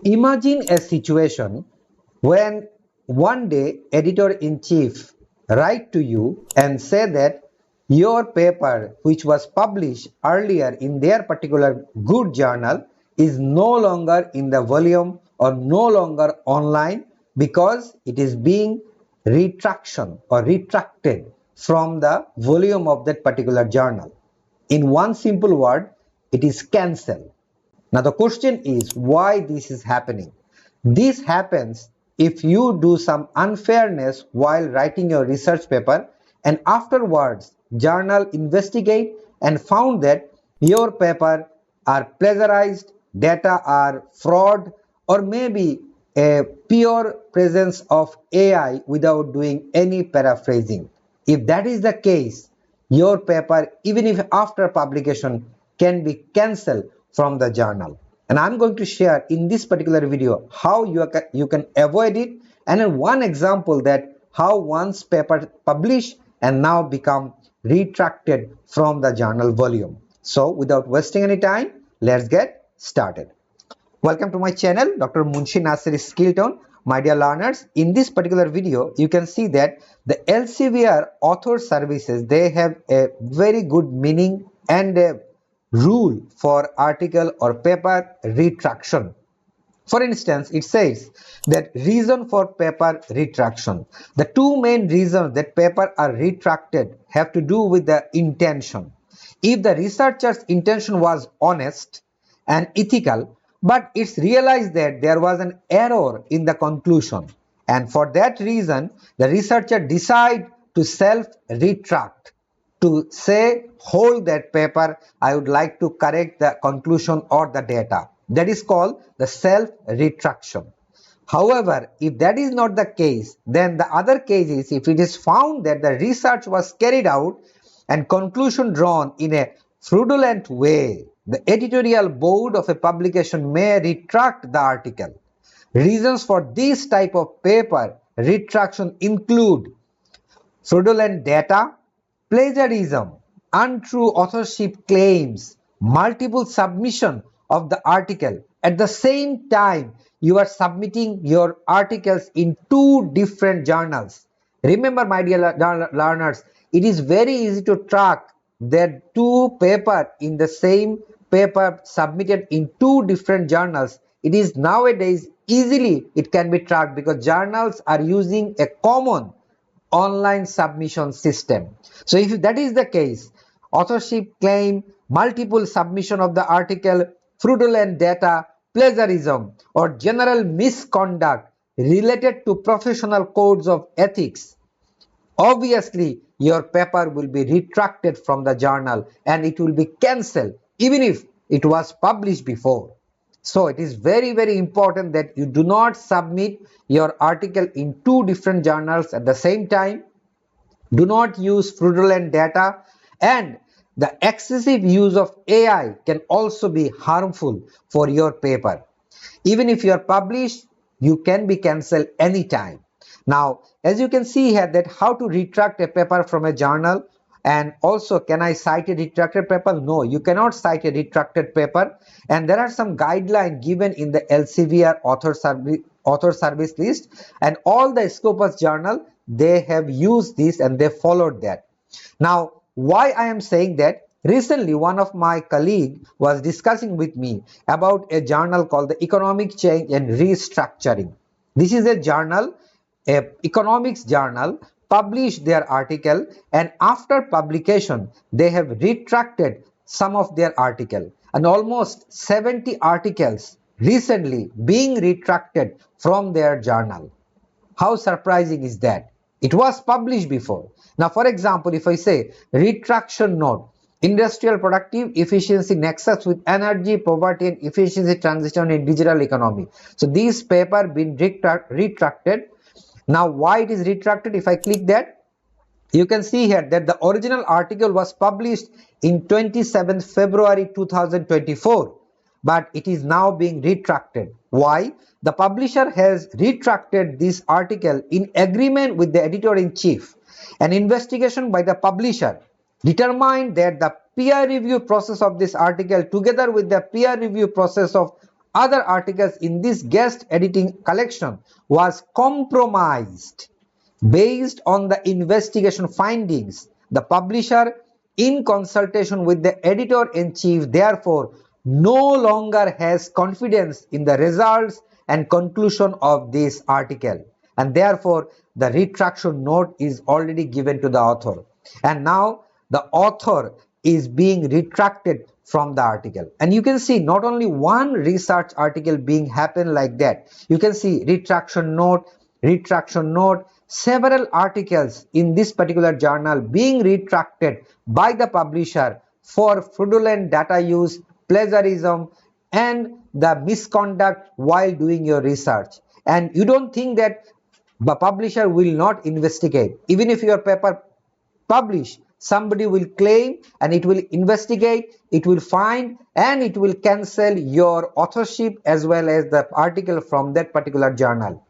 Imagine a situation when one day editor-in-chief write to you and say that your paper which was published earlier in their particular good journal is no longer in the volume or no longer online because it is being retraction or retracted from the volume of that particular journal. In one simple word, it is cancelled. Now the question is why this is happening. This happens if you do some unfairness while writing your research paper and afterwards journal investigate and found that your paper are plagiarized, data are fraud, or maybe a pure presence of AI without doing any paraphrasing. If that is the case, your paper, even if after publication, can be cancelled from the journal. And I'm going to share in this particular video how you can avoid it, and in one example that how one's paper published and now become retracted from the journal volume. So without wasting any time, let's get started. Welcome to my channel, Dr. Munshi Nasir Skill Tone. My dear learners, in this particular video, you can see that the Elsevier author services, they have a very good meaning and a rule for article or paper retraction. For instance, it says that reason for paper retraction. The two main reasons that paper are retracted have to do with the intention. If the researcher's intention was honest and ethical, but it's realized that there was an error in the conclusion, and for that reason, the researcher decide to self-retract, to say, hold that paper, I would like to correct the conclusion or the data. That is called the self-retraction. However, if that is not the case, then the other case is if it is found that the research was carried out and conclusion drawn in a fraudulent way, the editorial board of a publication may retract the article. Reasons for this type of paper retraction include fraudulent data, plagiarism, untrue authorship claims, multiple submission of the article. At the same time, you are submitting your articles in two different journals. Remember, my dear learners, it is very easy to track that two papers in the same paper submitted in two different journals. It is nowadays easily it can be tracked because journals are using a common online submission system. So if that is the case, authorship claim, multiple submission of the article, fraudulent data, plagiarism, or general misconduct related to professional codes of ethics, obviously your paper will be retracted from the journal and it will be cancelled even if it was published before. So it is very, very important that you do not submit your article in two different journals at the same time. Do not use fraudulent data, and the excessive use of AI can also be harmful for your paper. Even if you are published, you can be cancelled anytime. Now, as you can see here that how to retract a paper from a journal, and also can I cite a retracted paper? No, you cannot cite a retracted paper, and there are some guidelines given in the Elsevier author service list, and all the Scopus journal, they have used this and they followed that. Now, why I am saying that? Recently, one of my colleagues was discussing with me about a journal called the Economic Change and Restructuring. This is a journal, a economics journal, published their article, and after publication, they have retracted some of their article, and almost 70 articles recently being retracted from their journal. How surprising is that? It was published before. Now, for example, if I say retraction note, industrial productive efficiency nexus with energy, poverty, and efficiency transition in digital economy. So this paper been retracted. Now, why it is retracted? If I click that, you can see here that the original article was published in 27th February 2024, but it is now being retracted. Why? The publisher has retracted this article in agreement with the editor-in-chief. An investigation by the publisher determined that the peer review process of this article together with the peer review process of other articles in this guest editing collection was compromised based on the investigation findings. The publisher, in consultation with the editor-in-chief, therefore no longer has confidence in the results and conclusion of this article, and therefore the retraction note is already given to the author, and now the author is being retracted from the article. And you can see not only one research article being happen like that, you can see retraction note, several articles in this particular journal being retracted by the publisher for fraudulent data use, plagiarism, and the misconduct while doing your research. And you don't think that the publisher will not investigate. Even if your paper publish, somebody will claim and it will investigate, it will find, and it will cancel your authorship as well as the article from that particular journal.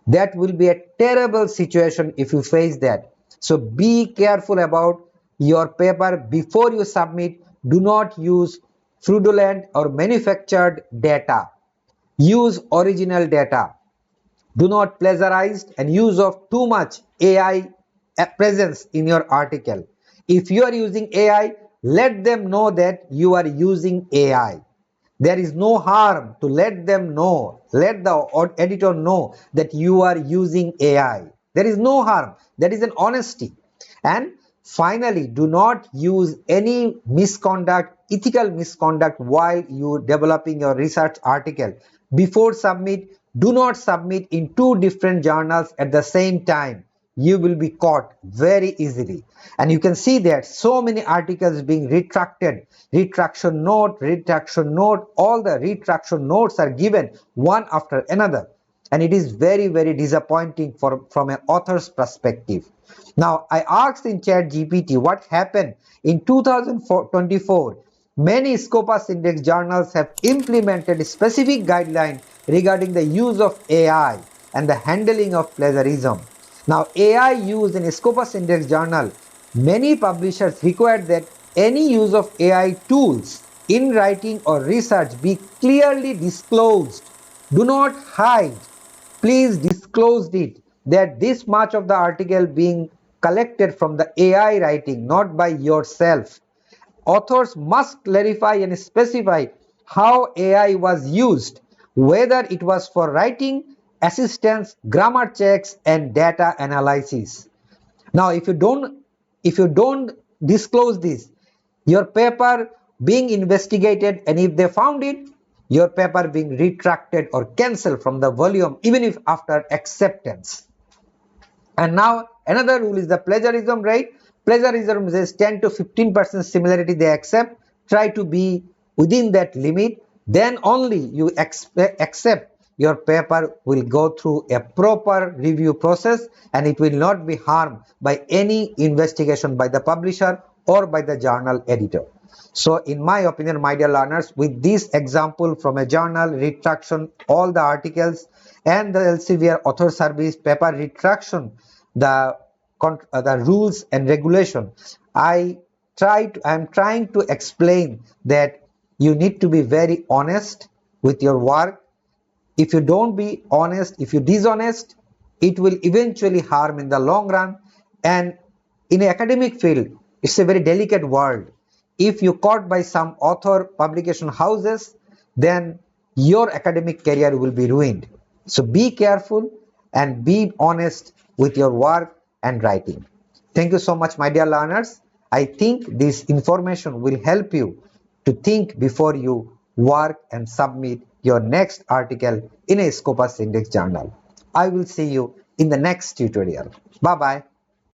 That will be a terrible situation if you face that. So be careful about your paper before you submit. Do not use fraudulent or manufactured data. Use original data. Do not plagiarize and use of too much AI presence in your article. If you are using AI, let them know that you are using AI. There is no harm to let them know, let the editor know that you are using AI. There is no harm. That is an honesty. And finally, do not use any misconduct, ethical misconduct while you developing your research article. Before submit, do not submit in two different journals at the same time. You will be caught very easily. And you can see that so many articles being retracted, retraction note, all the retraction notes are given one after another. And it is very, very disappointing from an author's perspective. Now, I asked in ChatGPT what happened in 2024. Many Scopus Index journals have implemented specific guidelines regarding the use of AI and the handling of plagiarism. Now, AI used in a Scopus Index journal, many publishers require that any use of AI tools in writing or research be clearly disclosed. Do not hide. Please disclose it that this much of the article being collected from the AI writing, not by yourself. Authors must clarify and specify how AI was used, whether it was for writing, assistance, grammar checks, and data analysis. Now, if you don't disclose this, your paper being investigated, and if they found it, your paper being retracted or cancelled from the volume, even if after acceptance. And now another rule is the plagiarism rate. Plagiarism says 10 to 15% similarity they accept. Try to be within that limit. Then only you accept your paper will go through a proper review process and it will not be harmed by any investigation by the publisher or by the journal editor. So in my opinion, my dear learners, with this example from a journal, retraction, all the articles, and the Elsevier author service paper retraction, the rules and regulation, I am trying to explain that you need to be very honest with your work. If you don't be honest, if you dishonest, it will eventually harm in the long run. And in an academic field, it's a very delicate world. If you caught by some author publication houses, then your academic career will be ruined. So be careful and be honest with your work and writing. Thank you so much, my dear learners. I think this information will help you to think before you work and submit your next article in a Scopus Index journal. I will see you in the next tutorial. Bye bye.